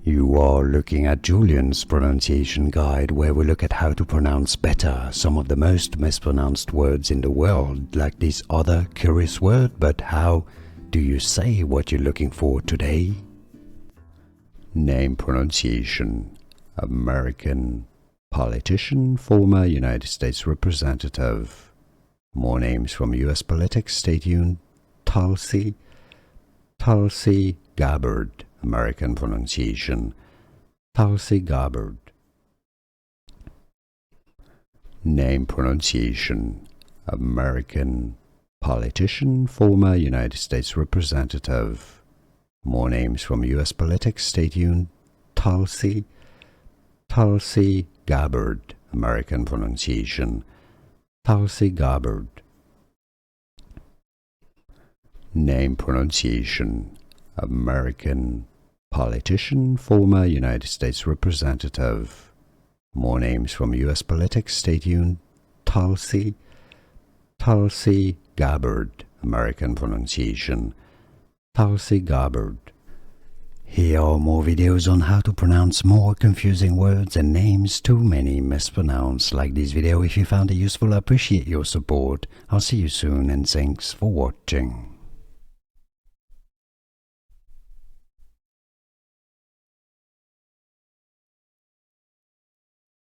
You are looking at Julian's pronunciation guide, where we look at how to pronounce better some of the most mispronounced words in the world, like this other curious word. But how do you say what you're looking for today? Name pronunciation: American politician, former United States representative. More names from U.S. politics: stay tuned. Tulsi Gabbard. American pronunciation: Tulsi Gabbard. Name pronunciation: American politician, former United States representative. More names from U.S. politics: stay tuned. Tulsi Gabbard. American pronunciation: Tulsi Gabbard. Name pronunciation: American politician, former United States representative. More names from U.S. politics: stay tuned. Tulsi Gabbard. American pronunciation: Tulsi Gabbard. Here are more videos on how to pronounce more confusing words and names too many mispronounced. Like this video if you found it useful. I appreciate your support. I'll see you soon, and thanks for watching.